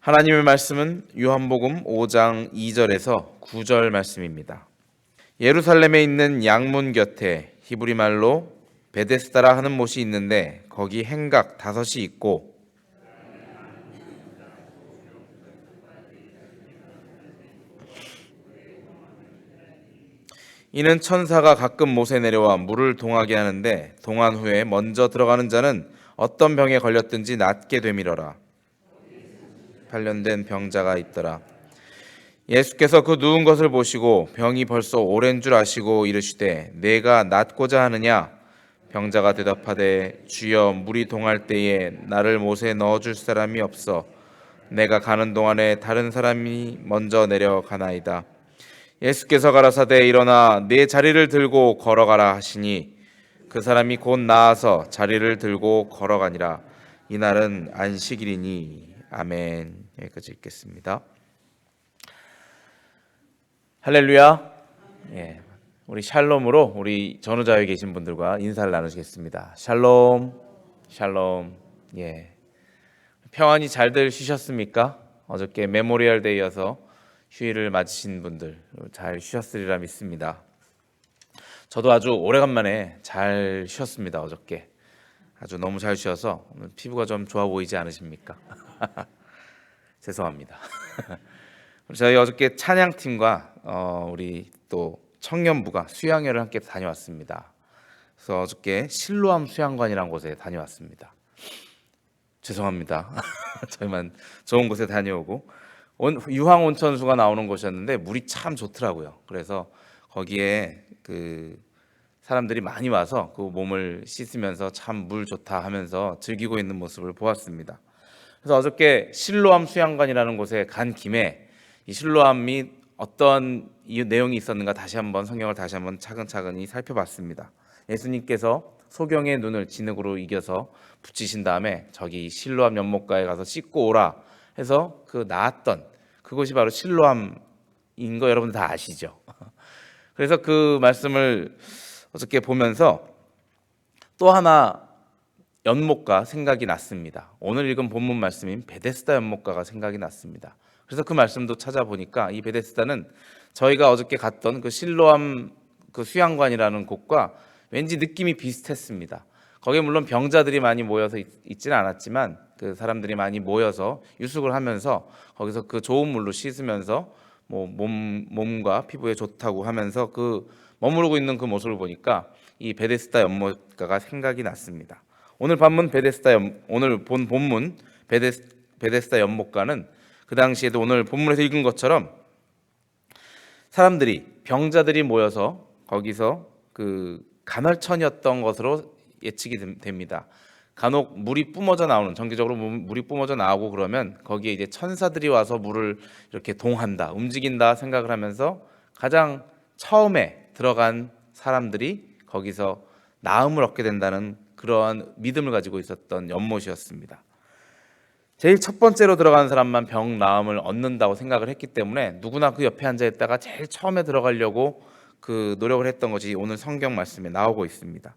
하나님의 말씀은 요한복음 5장 2절에서 9절 말씀입니다. 예루살렘에 있는 양문 곁에 히브리 말로 베데스다라 하는 못이 있는데 거기 행각 5이 있고 이는 천사가 가끔 못에 내려와 물을 동하게 하는데 동한 후에 먼저 들어가는 자는 어떤 병에 걸렸든지 낫게 되밀어라. 8년 된 병자가 있더라. 예수께서 그 누운 것을 보시고 병이 벌써 오랜 줄 아시고 이르시되 내가 낫고자 하느냐? 병자가 대답하되 주여 물이 동할 때에 나를 못에 넣어줄 사람이 없어 내가 가는 동안에 다른 사람이 먼저 내려가나이다. 예수께서 가라사대 일어나 네 자리를 들고 걸어가라 하시니 그 사람이 곧 나아서 자리를 들고 걸어가니라. 이날은 안식일이니. 아멘. 여기까지 읽겠습니다. 할렐루야. 예, 우리 샬롬으로 우리 전우자에 계신 분들과 인사를 나누시겠습니다. 샬롬, 샬롬. 예, 평안히 잘들 쉬셨습니까? 어저께 메모리얼 데이여서 휴일을 맞으신 분들 잘 쉬셨으리라 믿습니다. 저도 아주 오래간만에 잘 쉬었습니다. 어저께 아주 너무 잘 쉬어서 오늘 피부가 좀 좋아 보이지 않으십니까? 죄송합니다. 저희 어저께 찬양팀과 우리 또 청년부가 수양회를 함께 다녀왔습니다. 그래서 어저께 실로암 수양관이라는 곳에 다녀왔습니다. 죄송합니다. 저희만 좋은 곳에 다녀오고 유황 온천수가 나오는 곳이었는데 물이 참 좋더라고요. 그래서 거기에 그 사람들이 많이 와서 그 몸을 씻으면서 참 물 좋다 하면서 즐기고 있는 모습을 보았습니다. 그래서 어저께 실로암 수양관이라는 곳에 간 김에 이 실로암이 어떤 이 내용이 있었는가 다시 한번 성경을 다시 한번 차근차근히 살펴봤습니다. 예수님께서 소경의 눈을 진흙으로 이겨서 붙이신 다음에 저기 실로암 연못가에 가서 씻고 오라 해서 그 나았던 그곳이 바로 실로암인 거 여러분들 다 아시죠? 그래서 그 말씀을 어저께 보면서 또 하나 연못가 생각이 났습니다. 오늘 읽은 본문 말씀인 베데스다 연못가가 생각이 났습니다. 그래서 그 말씀도 찾아보니까 이 베데스다는 저희가 어저께 갔던 그 실로암 그 수양관이라는 곳과 왠지 느낌이 비슷했습니다. 거기에 물론 병자들이 많이 모여서 있지는 않았지만 그 사람들이 많이 모여서 유숙을 하면서 거기서 그 좋은 물로 씻으면서 뭐 몸과 피부에 좋다고 하면서 그 머무르고 있는 그 모습을 보니까 이 베데스다 연못가가 생각이 났습니다. 오늘 오늘 본 본문 베데스다 연못가는 그 당시에도 오늘 본문에서 읽은 것처럼 사람들이 병자들이 모여서 거기서 그 간헐천이었던 것으로 예측이 됩니다. 간혹 물이 뿜어져 나오는 정기적으로 물이 뿜어져 나오고 그러면 거기에 이제 천사들이 와서 물을 이렇게 동한다, 움직인다 생각을 하면서 가장 처음에 들어간 사람들이 거기서 나음을 얻게 된다는 그러한 믿음을 가지고 있었던 연못이었습니다. 제일 첫 번째로 들어가는 사람만 병 나음을 얻는다고 생각을 했기 때문에 누구나 그 옆에 앉아 있다가 제일 처음에 들어가려고 그 노력을 했던 것이 오늘 성경 말씀에 나오고 있습니다.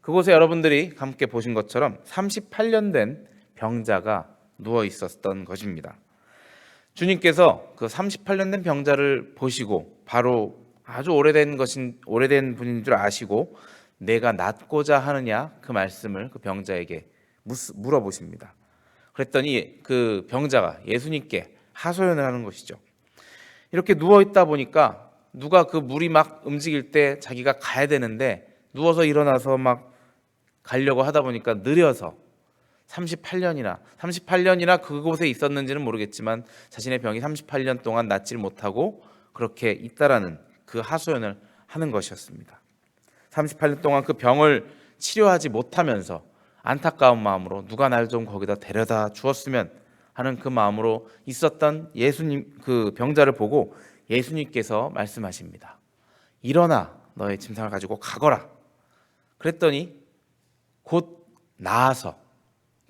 그곳에 여러분들이 함께 보신 것처럼 38년 된 병자가 누워 있었던 것입니다. 주님께서 그 38년 된 병자를 보시고 바로 아주 오래된 분인 줄 아시고 내가 낫고자 하느냐 그 말씀을 그 병자에게 물어보십니다. 그랬더니 그 병자가 예수님께 하소연을 하는 것이죠. 이렇게 누워 있다 보니까 누가 그 물이 막 움직일 때 자기가 가야 되는데 누워서 일어나서 막 가려고 하다 보니까 느려서 38년이나 그곳에 있었는지는 모르겠지만 자신의 병이 38년 동안 낫지를 못하고 그렇게 있다라는 그 하소연을 하는 것이었습니다. 38년 동안 그 병을 치료하지 못하면서 안타까운 마음으로 누가 날 좀 거기다 데려다 주었으면 하는 그 마음으로 있었던 예수님 그 병자를 보고 예수님께서 말씀하십니다. 일어나 너의 짐승을 가지고 가거라. 그랬더니 곧 나아서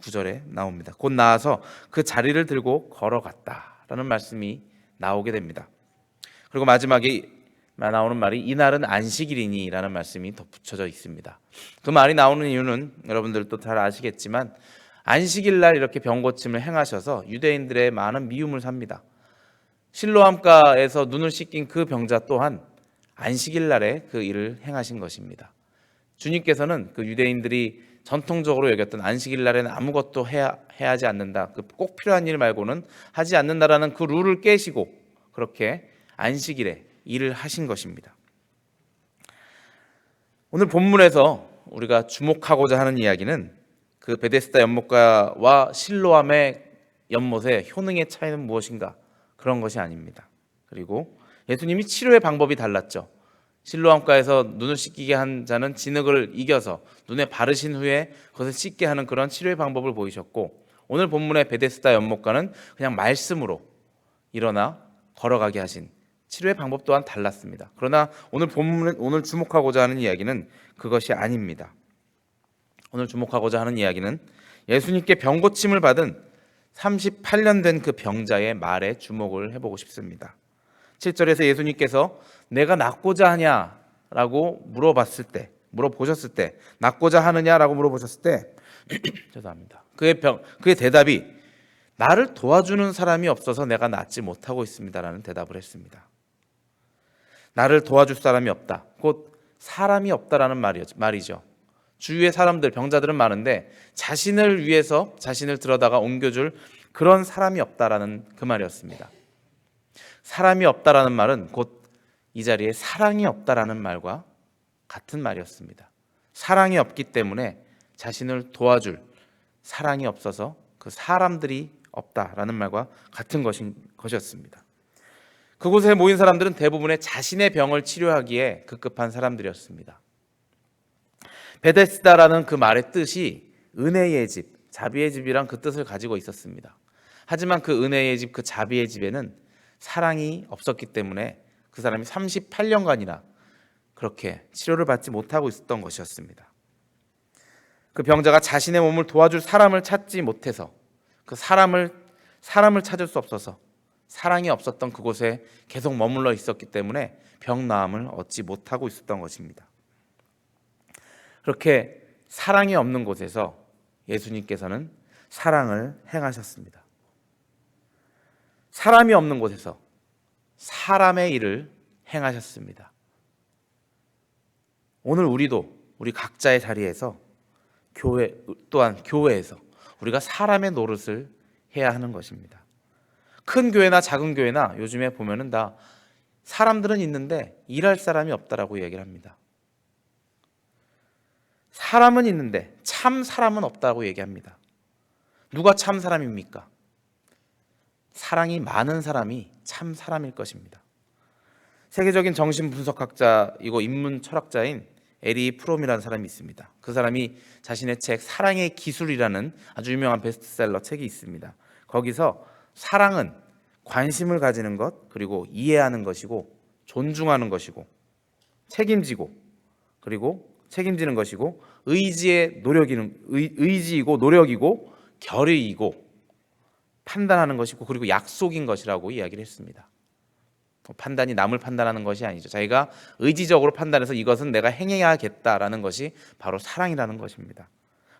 9절에 나옵니다. 곧 나아서 그 자리를 들고 걸어갔다라는 말씀이 나오게 됩니다. 그리고 마지막에 나오는 말이 이날은 안식일이니라는 말씀이 덧붙여져 있습니다. 그 말이 나오는 이유는 여러분들도 잘 아시겠지만 안식일 날 이렇게 병고침을 행하셔서 유대인들의 많은 미움을 삽니다. 실로암가에서 눈을 씻긴 그 병자 또한 안식일 날에 그 일을 행하신 것입니다. 주님께서는 그 유대인들이 전통적으로 여겼던 안식일 날에는 아무것도 해야 하지 않는다, 그 꼭 필요한 일 말고는 하지 않는다라는 그 룰을 깨시고 그렇게 안식일에 일을 하신 것입니다. 오늘 본문에서 우리가 주목하고자 하는 이야기는 그 베데스다 연못가와 실로암의 연못의 효능의 차이는 무엇인가, 그런 것이 아닙니다. 그리고 예수님이 치료의 방법이 달랐죠. 실로암가에서 눈을 씻기게 한 자는 진흙을 이겨서 눈에 바르신 후에 그것을 씻게 하는 그런 치료의 방법을 보이셨고, 오늘 본문의 베데스다 연못가는 그냥 말씀으로 일어나 걸어가게 하신 치료의 방법 또한 달랐습니다. 그러나 오늘 본문은, 오늘 주목하고자 하는 이야기는 그것이 아닙니다. 오늘 주목하고자 하는 이야기는 예수님께 병고침을 받은 38년 된 그 병자의 말에 주목을 해보고 싶습니다. 7절에서 예수님께서 내가 낫고자 하냐라고 물어보셨을 때, 낫고자 하느냐라고 물어보셨을 때 죄송합니다. 그의 대답이 나를 도와주는 사람이 없어서 내가 낫지 못하고 있습니다라는 대답을 했습니다. 나를 도와줄 사람이 없다, 곧 사람이 없다라는 말이죠. 주위에 사람들, 병자들은 많은데 자신을 위해서 자신을 들여다가 옮겨줄 그런 사람이 없다라는 그 말이었습니다. 사람이 없다라는 말은 곧 이 자리에 사랑이 없다라는 말과 같은 말이었습니다. 사랑이 없기 때문에 자신을 도와줄 사랑이 없어서 그 사람들이 없다라는 말과 같은 것이었습니다. 그곳에 모인 사람들은 대부분의 자신의 병을 치료하기에 급급한 사람들이었습니다. 베데스다라는 그 말의 뜻이 은혜의 집, 자비의 집이란 그 뜻을 가지고 있었습니다. 하지만 그 은혜의 집, 그 자비의 집에는 사랑이 없었기 때문에 그 사람이 38년간이나 그렇게 치료를 받지 못하고 있었던 것이었습니다. 그 병자가 자신의 몸을 도와줄 사람을 찾지 못해서 그 사람을 찾을 수 없어서 사랑이 없었던 그곳에 계속 머물러 있었기 때문에 병 나음을 얻지 못하고 있었던 것입니다. 그렇게 사랑이 없는 곳에서 예수님께서는 사랑을 행하셨습니다. 사람이 없는 곳에서 사람의 일을 행하셨습니다. 오늘 우리 각자의 자리에서 교회에서 우리가 사람의 노릇을 해야 하는 것입니다. 큰 교회나 작은 교회나 요즘에 보면은 다 사람들은 있는데 일할 사람이 없다라고 얘기를 합니다. 사람은 있는데 참 사람은 없다고 얘기합니다. 누가 참 사람입니까? 사랑이 많은 사람이 참 사람일 것입니다. 세계적인 정신분석학자이고 인문 철학자인 에리 프롬이라는 사람이 있습니다. 그 사람이 자신의 책 사랑의 기술이라는 아주 유명한 베스트셀러 책이 있습니다. 거기서 사랑은 관심을 가지는 것, 그리고 이해하는 것이고 존중하는 것이고 책임지는 것이고 의지이고 노력이고 결의이고 판단하는 것이고 그리고 약속인 것이라고 이야기를 했습니다. 판단이 남을 판단하는 것이 아니죠. 자기가 의지적으로 판단해서 이것은 내가 행해야겠다라는 것이 바로 사랑이라는 것입니다.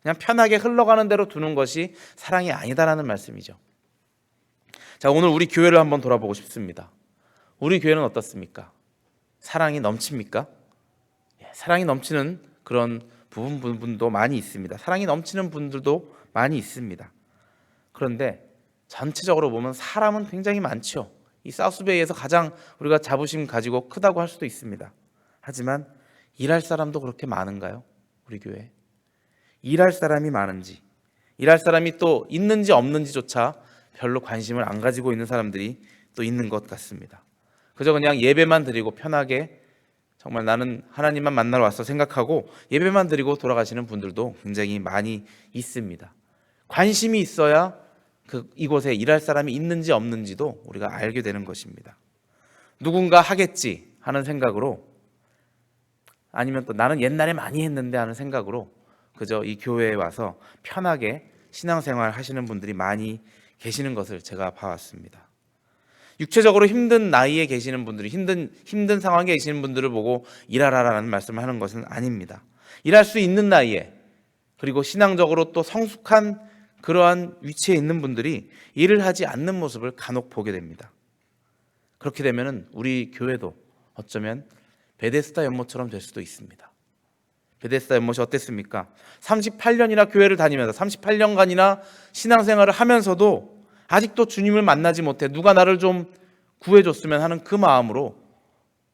그냥 편하게 흘러가는 대로 두는 것이 사랑이 아니다라는 말씀이죠. 자, 오늘 우리 교회를 한번 돌아보고 싶습니다. 우리 교회는 어떻습니까? 사랑이 넘칩니까? 사랑이 넘치는 그런 부분도 많이 있습니다. 사랑이 넘치는 분들도 많이 있습니다. 그런데 전체적으로 보면 사람은 굉장히 많죠. 이 사우스베이에서 가장 우리가 자부심 가지고 크다고 할 수도 있습니다. 하지만 일할 사람도 그렇게 많은가요? 우리 교회 일할 사람이 많은지, 일할 사람이 또 있는지 없는지조차 별로 관심을 안 가지고 있는 사람들이 또 있는 것 같습니다. 그저 그냥 예배만 드리고 편하게 정말 나는 하나님만 만나러 왔어 생각하고 예배만 드리고 돌아가시는 분들도 굉장히 많이 있습니다. 관심이 있어야 이곳에 일할 사람이 있는지 없는지도 우리가 알게 되는 것입니다. 누군가 하겠지 하는 생각으로, 아니면 또 나는 옛날에 많이 했는데 하는 생각으로 그저 이 교회에 와서 편하게 신앙생활 하시는 분들이 많이 계시는 것을 제가 봐왔습니다. 육체적으로 힘든 나이에 계시는 분들이 힘든 상황에 계시는 분들을 보고 일하라라는 말씀을 하는 것은 아닙니다. 일할 수 있는 나이에, 그리고 신앙적으로 또 성숙한 그러한 위치에 있는 분들이 일을 하지 않는 모습을 간혹 보게 됩니다. 그렇게 되면 우리 교회도 어쩌면 베데스다 연못처럼 될 수도 있습니다. 베데스다 연못이 어땠습니까? 38년이나 교회를 다니면서 38년간이나 신앙생활을 하면서도 아직도 주님을 만나지 못해 누가 나를 좀 구해줬으면 하는 그 마음으로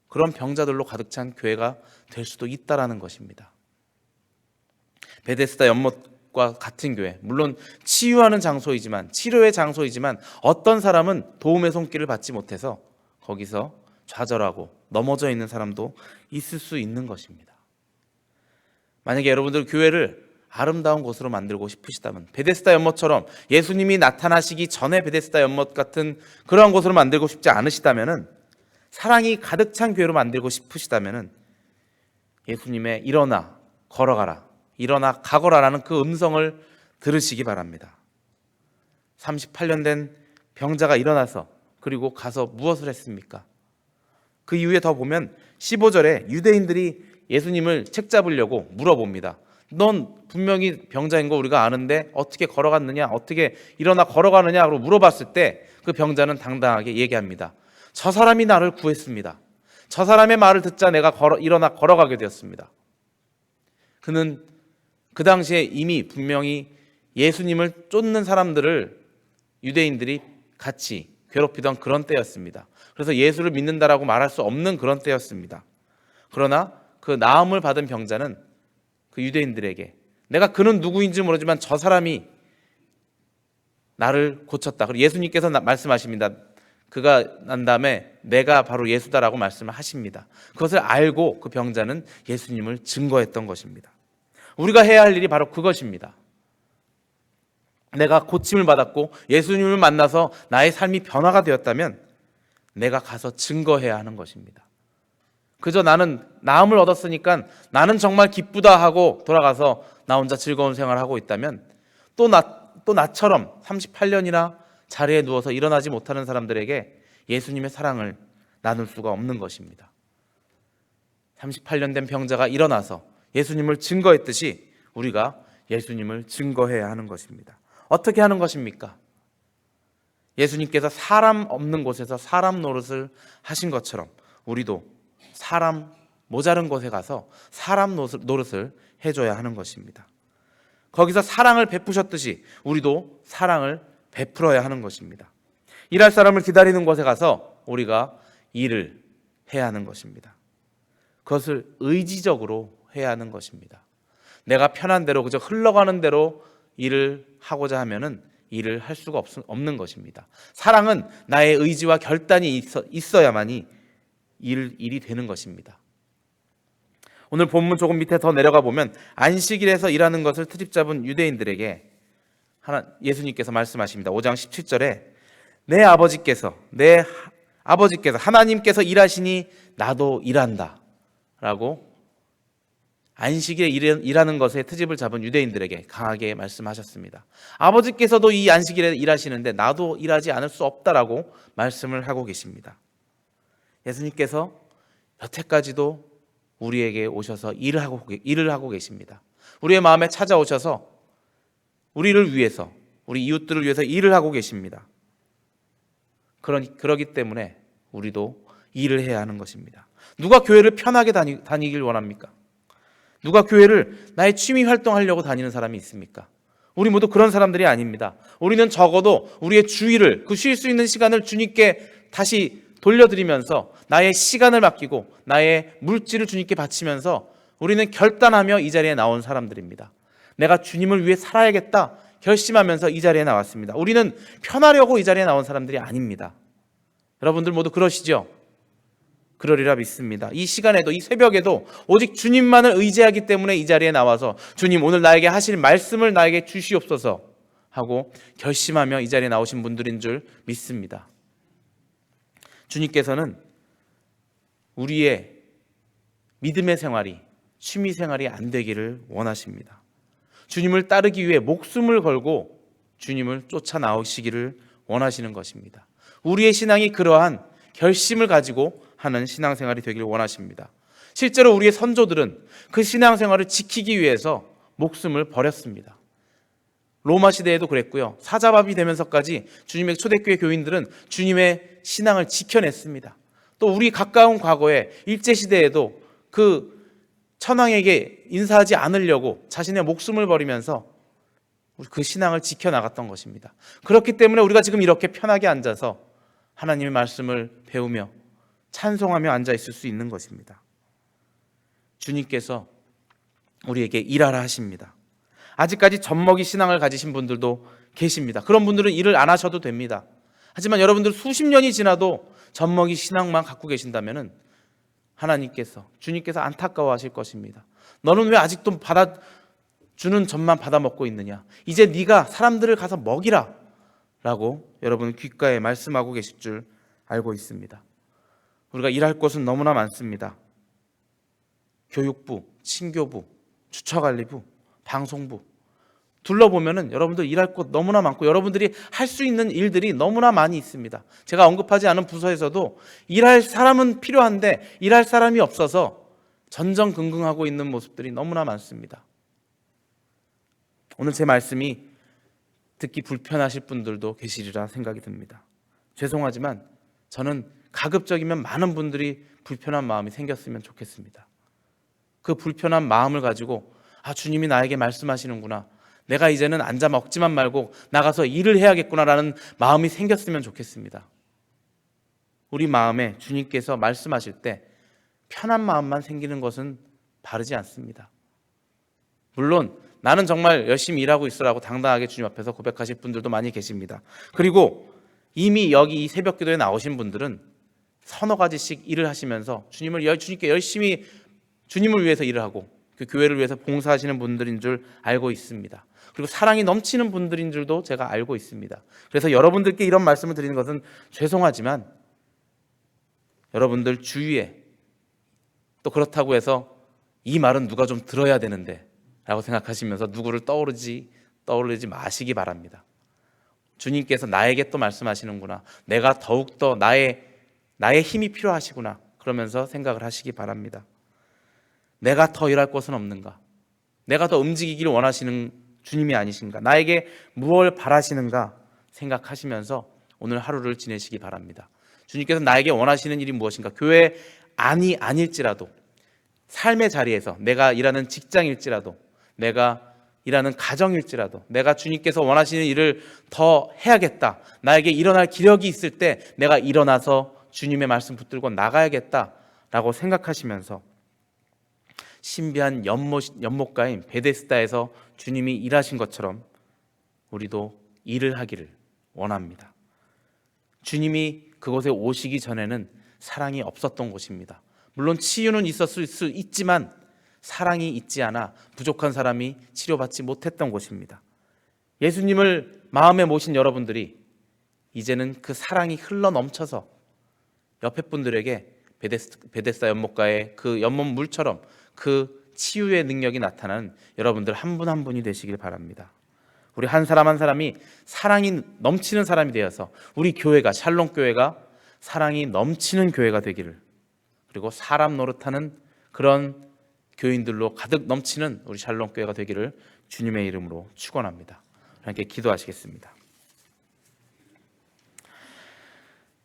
그런 병자들로 가득 찬 교회가 될 수도 있다라는 것입니다. 베데스다 연못과 같은 교회, 물론 치유하는 장소이지만, 치료의 장소이지만 어떤 사람은 도움의 손길을 받지 못해서 거기서 좌절하고 넘어져 있는 사람도 있을 수 있는 것입니다. 만약에 여러분들 교회를 아름다운 곳으로 만들고 싶으시다면, 베데스다 연못처럼 예수님이 나타나시기 전에 베데스다 연못 같은 그러한 곳으로 만들고 싶지 않으시다면, 사랑이 가득 찬 교회로 만들고 싶으시다면 예수님의 일어나 걸어가라, 일어나 가거라라는 그 음성을 들으시기 바랍니다. 38년 된 병자가 일어나서 그리고 가서 무엇을 했습니까? 그 이후에 더 보면 15절에 유대인들이 예수님을 책잡으려고 물어봅니다. 넌 분명히 병자인 거 우리가 아는데 어떻게 걸어갔느냐, 어떻게 일어나 걸어가느냐고 물어봤을 때 그 병자는 당당하게 얘기합니다. 저 사람이 나를 구했습니다. 저 사람의 말을 듣자 내가 일어나 걸어가게 되었습니다. 그는 그 당시에 이미 분명히 예수님을 쫓는 사람들을 유대인들이 같이 괴롭히던 그런 때였습니다. 그래서 예수를 믿는다라고 말할 수 없는 그런 때였습니다. 그러나 그 나음을 받은 병자는 그 유대인들에게 내가 그는 누구인지 모르지만 저 사람이 나를 고쳤다. 그리고 예수님께서 말씀하십니다. 그가 난 다음에 내가 바로 예수다라고 말씀을 하십니다. 그것을 알고 그 병자는 예수님을 증거했던 것입니다. 우리가 해야 할 일이 바로 그것입니다. 내가 고침을 받았고 예수님을 만나서 나의 삶이 변화가 되었다면 내가 가서 증거해야 하는 것입니다. 그저 나는 나음을 얻었으니까 나는 정말 기쁘다 하고 돌아가서 나 혼자 즐거운 생활을 하고 있다면 또 나처럼 38년이나 자리에 누워서 일어나지 못하는 사람들에게 예수님의 사랑을 나눌 수가 없는 것입니다. 38년 된 병자가 일어나서 예수님을 증거했듯이 우리가 예수님을 증거해야 하는 것입니다. 어떻게 하는 것입니까? 예수님께서 사람 없는 곳에서 사람 노릇을 하신 것처럼 우리도 사람 모자른 곳에 가서 사람 노릇을 해줘야 하는 것입니다. 거기서 사랑을 베푸셨듯이 우리도 사랑을 베풀어야 하는 것입니다. 일할 사람을 기다리는 곳에 가서 우리가 일을 해야 하는 것입니다. 그것을 의지적으로 해야 하는 것입니다. 내가 편한 대로 그저 흘러가는 대로 일을 하고자 하면은 일을 할 수가 없는 것입니다. 사랑은 나의 의지와 결단이 있어야만이 일이 되는 것입니다. 오늘 본문 조금 밑에 더 내려가 보면 안식일에서 일하는 것을 트집 잡은 유대인들에게 예수님께서 말씀하십니다. 5장 17절에 내 아버지께서 하나님께서 일하시니 나도 일한다 라고 안식일에 일하는 것에 트집을 잡은 유대인들에게 강하게 말씀하셨습니다. 아버지께서도 이 안식일에 일하시는데 나도 일하지 않을 수 없다라고 말씀을 하고 계십니다. 예수님께서 여태까지도 우리에게 오셔서 일을 하고 계십니다. 우리의 마음에 찾아오셔서 우리를 위해서, 우리 이웃들을 위해서 일을 하고 계십니다. 그러기 때문에 우리도 일을 해야 하는 것입니다. 누가 교회를 편하게 다니길 원합니까? 누가 교회를 나의 취미 활동하려고 다니는 사람이 있습니까? 우리 모두 그런 사람들이 아닙니다. 우리는 적어도 우리의 주의를, 그 쉴 수 있는 시간을 주님께 다시 돌려드리면서 나의 시간을 맡기고 나의 물질을 주님께 바치면서 우리는 결단하며 이 자리에 나온 사람들입니다. 내가 주님을 위해 살아야겠다 결심하면서 이 자리에 나왔습니다. 우리는 편하려고 이 자리에 나온 사람들이 아닙니다. 여러분들 모두 그러시죠? 그러리라 믿습니다. 이 시간에도, 이 새벽에도 오직 주님만을 의지하기 때문에 이 자리에 나와서 주님 오늘 나에게 하실 말씀을 나에게 주시옵소서 하고 결심하며 이 자리에 나오신 분들인 줄 믿습니다. 주님께서는 우리의 믿음의 생활이, 취미 생활이 안 되기를 원하십니다. 주님을 따르기 위해 목숨을 걸고 주님을 쫓아 나오시기를 원하시는 것입니다. 우리의 신앙이 그러한 결심을 가지고 하는 신앙생활이 되기를 원하십니다. 실제로 우리의 선조들은 그 신앙생활을 지키기 위해서 목숨을 버렸습니다. 로마 시대에도 그랬고요. 사자밥이 되면서까지 주님의 초대교회 교인들은 주님의 신앙을 지켜냈습니다. 또 우리 가까운 과거에 일제시대에도 그 천황에게 인사하지 않으려고 자신의 목숨을 버리면서 그 신앙을 지켜나갔던 것입니다. 그렇기 때문에 우리가 지금 이렇게 편하게 앉아서 하나님의 말씀을 배우며 찬송하며 앉아 있을 수 있는 것입니다. 주님께서 우리에게 일하라 하십니다. 아직까지 젖먹이 신앙을 가지신 분들도 계십니다. 그런 분들은 일을 안 하셔도 됩니다. 하지만 여러분들 수십 년이 지나도 젖먹이 신앙만 갖고 계신다면 하나님께서, 주님께서 안타까워하실 것입니다. 너는 왜 아직도 주는 젖만 받아 먹고 있느냐? 이제 네가 사람들을 가서 먹이라 라고 여러분 귓가에 말씀하고 계실 줄 알고 있습니다. 우리가 일할 곳은 너무나 많습니다. 교육부, 친교부, 주처관리부, 방송부 둘러보면은 여러분들 일할 곳 너무나 많고 여러분들이 할 수 있는 일들이 너무나 많이 있습니다. 제가 언급하지 않은 부서에서도 일할 사람은 필요한데 일할 사람이 없어서 전전긍긍하고 있는 모습들이 너무나 많습니다. 오늘 제 말씀이 듣기 불편하실 분들도 계시리라 생각이 듭니다. 죄송하지만 저는 가급적이면 많은 분들이 불편한 마음이 생겼으면 좋겠습니다. 그 불편한 마음을 가지고 주님이 나에게 말씀하시는구나, 내가 이제는 앉아 먹지만 말고 나가서 일을 해야겠구나라는 마음이 생겼으면 좋겠습니다. 우리 마음에 주님께서 말씀하실 때 편한 마음만 생기는 것은 바르지 않습니다. 물론 나는 정말 열심히 일하고 있으라고 당당하게 주님 앞에서 고백하실 분들도 많이 계십니다. 그리고 이미 여기 이 새벽 기도에 나오신 분들은 서너 가지씩 일을 하시면서 주님께 열심히 주님을 위해서 일을 하고 그 교회를 위해서 봉사하시는 분들인 줄 알고 있습니다. 그리고 사랑이 넘치는 분들인 줄도 제가 알고 있습니다. 그래서 여러분들께 이런 말씀을 드리는 것은 죄송하지만 여러분들 주위에 또 그렇다고 해서 이 말은 누가 좀 들어야 되는데 라고 생각하시면서 누구를 떠오르지 마시기 바랍니다. 주님께서 나에게 또 말씀하시는구나, 내가 더욱더 나의 힘이 필요하시구나, 그러면서 생각을 하시기 바랍니다. 내가 더 일할 곳은 없는가? 내가 더 움직이기를 원하시는 주님이 아니신가? 나에게 무엇을 바라시는가 생각하시면서 오늘 하루를 지내시기 바랍니다. 주님께서 나에게 원하시는 일이 무엇인가? 교회 아닐지라도 삶의 자리에서, 내가 일하는 직장일지라도, 내가 일하는 가정일지라도, 내가 주님께서 원하시는 일을 더 해야겠다, 나에게 일어날 기력이 있을 때 내가 일어나서 주님의 말씀 붙들고 나가야겠다라고 생각하시면서 신비한 연못가인 베데스다에서 주님이 일하신 것처럼 우리도 일을 하기를 원합니다. 주님이 그곳에 오시기 전에는 사랑이 없었던 곳입니다. 물론 치유는 있었을 수 있지만 사랑이 있지 않아 부족한 사람이 치료받지 못했던 곳입니다. 예수님을 마음에 모신 여러분들이 이제는 그 사랑이 흘러 넘쳐서 옆에 분들에게 베데스다 연못가의 그 연못물처럼 그 치유의 능력이 나타나는 여러분들 한 분 한 분이 되시길 바랍니다. 우리 한 사람 한 사람이 사랑이 넘치는 사람이 되어서 우리 교회가, 샬롬 교회가 사랑이 넘치는 교회가 되기를, 그리고 사람 노릇하는 그런 교인들로 가득 넘치는 우리 샬롬 교회가 되기를 주님의 이름으로 축원합니다. 함께 기도하시겠습니다.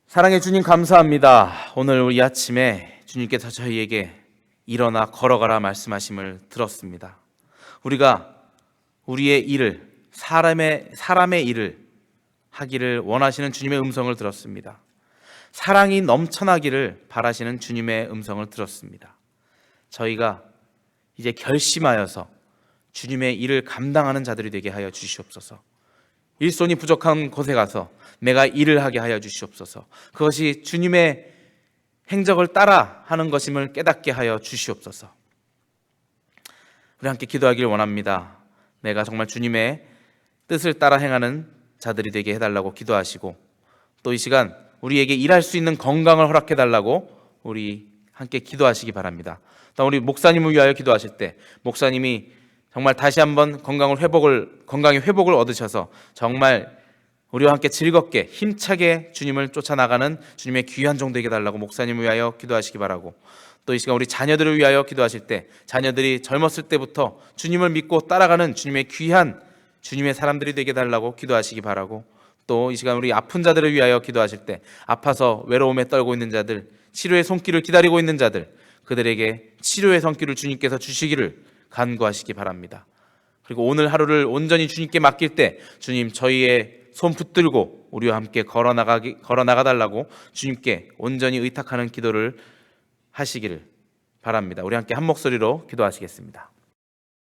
사랑의 주님, 감사합니다. 오늘 우리 아침에 주님께서 저희에게 일어나 걸어가라 말씀하심을 들었습니다. 우리가 우리의 일을, 사람의 일을 하기를 원하시는 주님의 음성을 들었습니다. 사랑이 넘쳐나기를 바라시는 주님의 음성을 들었습니다. 저희가 이제 결심하여서 주님의 일을 감당하는 자들이 되게 하여 주시옵소서. 일손이 부족한 곳에 가서 내가 일을 하게 하여 주시옵소서. 그것이 주님의 행적을 따라 하는 것임을 깨닫게 하여 주시옵소서. 우리 함께 기도하기를 원합니다. 내가 정말 주님의 뜻을 따라 행하는 자들이 되게 해달라고 기도하시고, 또 이 시간 우리에게 일할 수 있는 건강을 허락해달라고 우리 함께 기도하시기 바랍니다. 또 우리 목사님을 위하여 기도하실 때 목사님이 정말 다시 한번 건강의 회복을 얻으셔서 정말 우리와 함께 즐겁게 힘차게 주님을 쫓아나가는 주님의 귀한 종 되게 달라고 목사님을 위하여 기도하시기 바라고, 또 이 시간 우리 자녀들을 위하여 기도하실 때 자녀들이 젊었을 때부터 주님을 믿고 따라가는 주님의 귀한 주님의 사람들이 되게 달라고 기도하시기 바라고, 또 이 시간 우리 아픈 자들을 위하여 기도하실 때 아파서 외로움에 떨고 있는 자들, 치료의 손길을 기다리고 있는 자들, 그들에게 치료의 손길을 주님께서 주시기를 간구하시기 바랍니다. 그리고 오늘 하루를 온전히 주님께 맡길 때 주님, 저희의 손 붙들고 우리와 함께 걸어나가 달라고 주님께 온전히 의탁하는 기도를 하시기를 바랍니다. 우리 함께 한 목소리로 기도하시겠습니다.